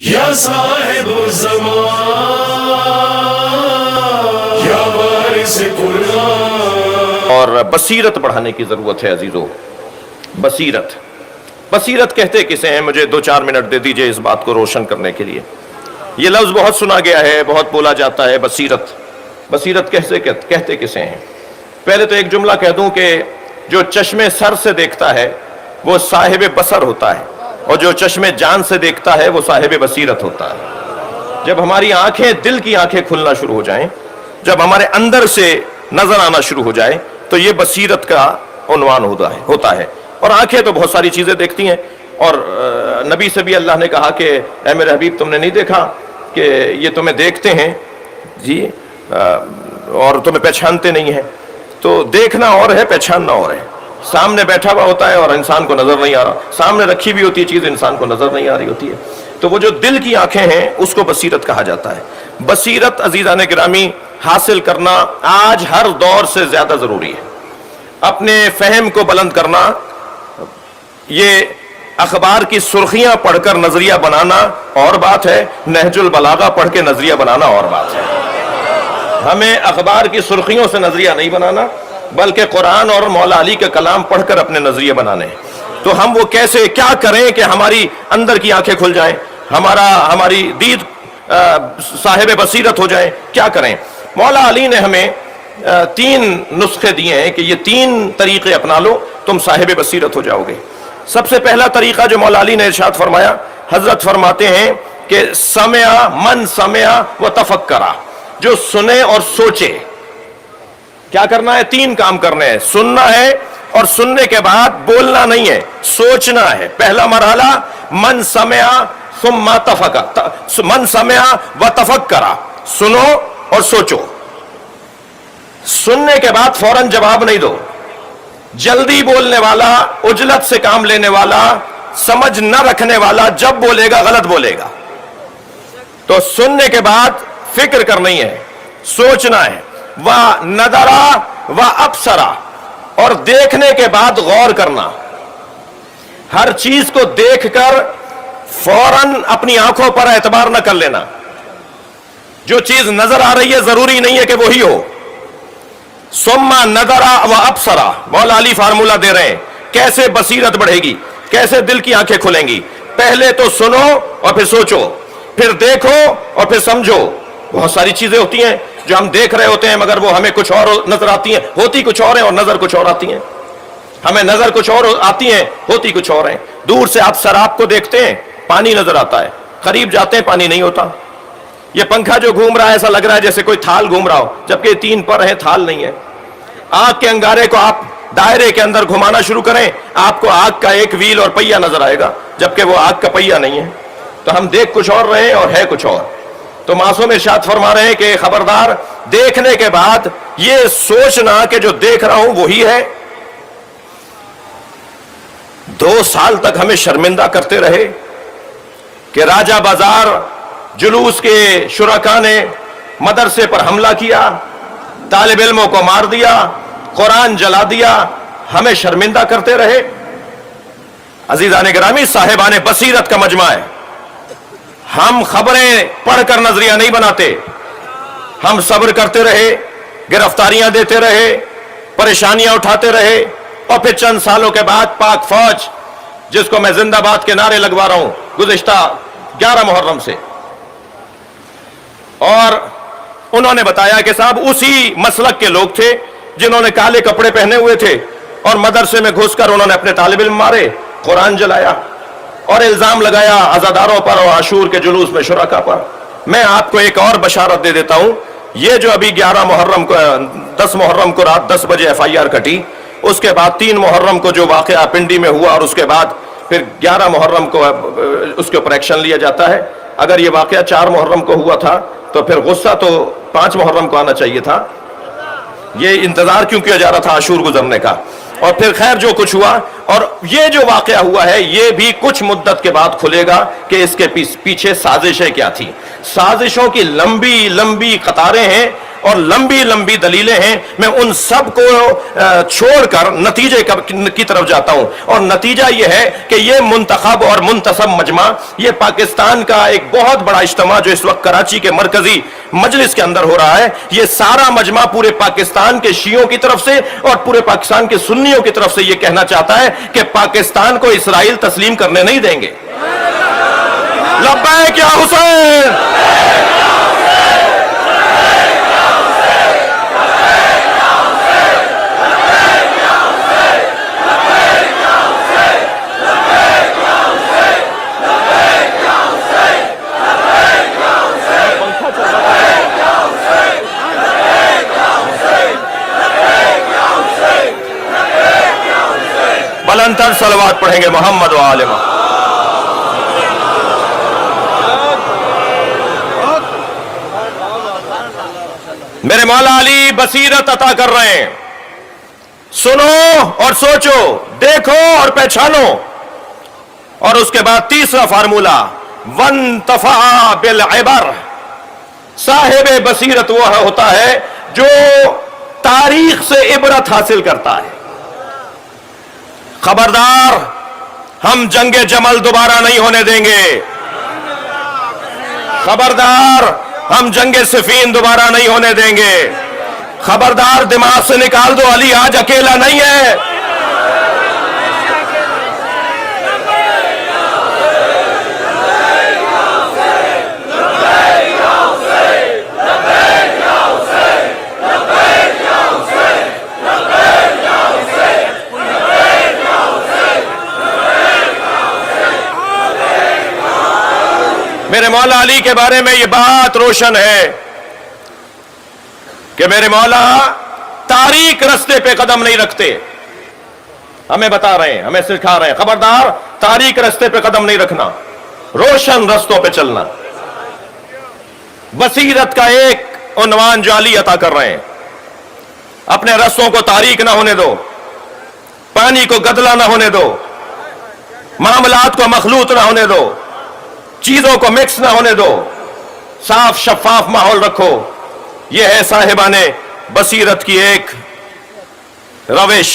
یا صاحب الزمان یا وارث قرآن. اور بصیرت بڑھانے کی ضرورت ہے عزیزو. بصیرت کہتے کسے ہیں؟ مجھے 2-4 منٹ دے دیجئے اس بات کو روشن کرنے کے لیے. یہ لفظ بہت سنا گیا ہے، بہت بولا جاتا ہے. بصیرت کہتے کسے ہیں؟ پہلے تو ایک جملہ کہہ دوں کہ جو چشمے سر سے دیکھتا ہے وہ صاحب بصر ہوتا ہے، اور جو چشمے جان سے دیکھتا ہے وہ صاحب بصیرت ہوتا ہے. جب ہماری آنکھیں، دل کی آنکھیں کھلنا شروع ہو جائیں، جب ہمارے اندر سے نظر آنا شروع ہو جائے، تو یہ بصیرت کا عنوان ہوتا ہے. اور آنکھیں تو بہت ساری چیزیں دیکھتی ہیں، اور نبی سے بھی اللہ نے کہا کہ اے میرے حبیب تم نے نہیں دیکھا کہ یہ تمہیں دیکھتے ہیں جی اور تمہیں پہچانتے نہیں ہیں. تو دیکھنا اور ہے، پہچاننا اور ہے. سامنے بیٹھا ہوا ہوتا ہے اور انسان کو نظر نہیں آ رہا، سامنے رکھی بھی ہوتی ہے چیز، انسان کو نظر نہیں آ رہی ہوتی ہے. تو وہ جو دل کی آنکھیں ہیں اس کو بصیرت کہا جاتا ہے. بصیرت عزیزان گرامی حاصل کرنا آج ہر دور سے زیادہ ضروری ہے. اپنے فہم کو بلند کرنا، یہ اخبار کی سرخیاں پڑھ کر نظریہ بنانا اور بات ہے، نہج البلاغہ پڑھ کے نظریہ بنانا اور بات ہے. ہمیں اخبار کی سرخیوں سے نظریہ نہیں بنانا، بلکہ قرآن اور مولا علی کا کلام پڑھ کر اپنے نظریے بنانے ہیں. تو ہم وہ کیسے کیا کریں کہ ہماری اندر کی آنکھیں کھل جائیں، ہماری دید صاحب بصیرت ہو جائے؟ کیا کریں؟ مولا علی نے ہمیں 3 نسخے دیے ہیں کہ یہ 3 طریقے اپنا لو، تم صاحب بصیرت ہو جاؤ گے. سب سے پہلا طریقہ جو مولا علی نے ارشاد فرمایا، حضرت فرماتے ہیں کہ من سمع و تفکرا، جو سنے اور سوچے. کیا کرنا ہے؟ 3 کام کرنے ہیں. سننا ہے، اور سننے کے بعد بولنا نہیں ہے، سوچنا ہے. پہلا مرحلہ من سمع ثم تفکر، من سمع و تفکرا، سنو اور سوچو. سننے کے بعد فوراً جواب نہیں دو. جلدی بولنے والا، عجلت سے کام لینے والا، سمجھ نہ رکھنے والا جب بولے گا غلط بولے گا. تو سننے کے بعد فکر کرنی ہے، سوچنا ہے. وَنَظَرَ وَأَبْصَرَ، اور دیکھنے کے بعد غور کرنا. ہر چیز کو دیکھ کر فوراً اپنی آنکھوں پر اعتبار نہ کر لینا. جو چیز نظر آ رہی ہے ضروری نہیں ہے کہ وہی ہو. ثُمَّ نَظَرَ وَأَبْصَرَ، مولا علی فارمولہ دے رہے ہیں کیسے بصیرت بڑھے گی، کیسے دل کی آنکھیں کھلیں گی. پہلے تو سنو اور پھر سوچو، پھر دیکھو اور پھر سمجھو. بہت ساری چیزیں ہوتی ہیں جو ہم دیکھ رہے ہوتے ہیں مگر وہ ہمیں کچھ اور نظر آتی ہیں، ہوتی کچھ اور ہیں، اور نظر کچھ اور آتی ہیں. ہمیں نظر کچھ اور آتی ہیں، ہوتی کچھ اور ہیں. دور سے آپ سراب کو دیکھتے ہیں، پانی نظر آتا ہے، قریب جاتے ہیں پانی نہیں ہوتا. یہ پنکھا جو گھوم رہا ہے ایسا لگ رہا ہے جیسے کوئی تھال گھوم رہا ہو، جبکہ 3 پر ہیں، تھال نہیں ہے. آگ کے انگارے کو آپ دائرے کے اندر گھمانا شروع کریں، آپ کو آگ کا ایک ویل اور پہیہ نظر آئے گا، جبکہ وہ آگ کا پہیہ نہیں ہے. تو ہم دیکھ کچھ اور رہے ہیں اور ہے کچھ اور. تو معصوم ارشاد فرما رہے ہیں کہ خبردار، دیکھنے کے بعد یہ سوچنا کہ جو دیکھ رہا ہوں وہی ہے. 2 سال تک ہمیں شرمندہ کرتے رہے کہ راجہ بازار جلوس کے شرکا نے مدرسے پر حملہ کیا، طالب علموں کو مار دیا، قرآن جلا دیا. ہمیں شرمندہ کرتے رہے. عزیزان گرامی، صاحبان بصیرت کا مجمع ہے. ہم خبریں پڑھ کر نظریہ نہیں بناتے. ہم صبر کرتے رہے، گرفتاریاں دیتے رہے، پریشانیاں اٹھاتے رہے، اور پھر چند سالوں کے بعد پاک فوج، جس کو میں زندہ باد کے نعرے لگوا رہا ہوں گزشتہ 11 محرم سے، اور انہوں نے بتایا کہ صاحب اسی مسلک کے لوگ تھے جنہوں نے کالے کپڑے پہنے ہوئے تھے اور مدرسے میں گھس کر انہوں نے اپنے طالب علم مارے، قرآن جلایا اور الزام لگایا عزاداروں پر اور عاشور کے جلوس میں شرکا پر. میں آپ کو ایک اور بشارت دے دیتا ہوں. یہ جو ابھی 10 محرم کو رات 10 بجے FIR کٹی، اس کے بعد 3 محرم کو جو واقعہ پنڈی میں ہوا، اور اس کے بعد پھر 11 محرم کو اس کے اوپر ایکشن لیا جاتا ہے. اگر یہ واقعہ 4 محرم کو ہوا تھا تو پھر غصہ تو 5 محرم کو آنا چاہیے تھا. یہ انتظار کیوں کیا جا رہا تھا عاشور گزرنے کا؟ اور پھر خیر جو کچھ ہوا، اور یہ جو واقعہ ہوا ہے یہ بھی کچھ مدت کے بعد کھلے گا کہ اس کے پیچھے سازشیں کیا تھی. سازشوں کی لمبی لمبی قطاریں ہیں. اور لمبی لمبی دلیلیں ہیں. میں ان سب کو چھوڑ کر نتیجے کی طرف جاتا ہوں, اور نتیجہ یہ ہے کہ یہ منتخب اور منتصب مجمع, یہ پاکستان کا ایک بہت بڑا اجتماع جو اس وقت کراچی کے مرکزی مجلس کے اندر ہو رہا ہے, یہ سارا مجمع پورے پاکستان کے شیعوں کی طرف سے اور پورے پاکستان کے سنیوں کی طرف سے یہ کہنا چاہتا ہے کہ پاکستان کو اسرائیل تسلیم کرنے نہیں دیں گے. لبیک یا حسین, بلندتر صلوات پڑھیں گے محمد و آل محمد. میرے مولا علی بصیرت عطا کر رہے ہیں, سنو اور سوچو, دیکھو اور پہچانو. اور اس کے بعد تیسرا فارمولہ, وانتفع بالعبر. صاحب بصیرت وہ ہوتا ہے جو تاریخ سے عبرت حاصل کرتا ہے. خبردار, ہم جنگ جمل دوبارہ نہیں ہونے دیں گے. خبردار, ہم جنگ صفین دوبارہ نہیں ہونے دیں گے. خبردار, دماغ سے نکال دو, علی آج اکیلا نہیں ہے. میرے مولا علی کے بارے میں یہ بات روشن ہے کہ میرے مولا تاریک رستے پہ قدم نہیں رکھتے. ہمیں بتا رہے ہیں, ہمیں سکھا رہے ہیں, خبردار تاریک رستے پہ قدم نہیں رکھنا, روشن رستوں پہ چلنا. بصیرت کا ایک عنوان جو علی عطا کر رہے ہیں, اپنے رستوں کو تاریک نہ ہونے دو, پانی کو گدلا نہ ہونے دو, معاملات کو مخلوط نہ ہونے دو, چیزوں کو مکس نہ ہونے دو, صاف شفاف ماحول رکھو. یہ ہے صاحبان بصیرت کی ایک روش.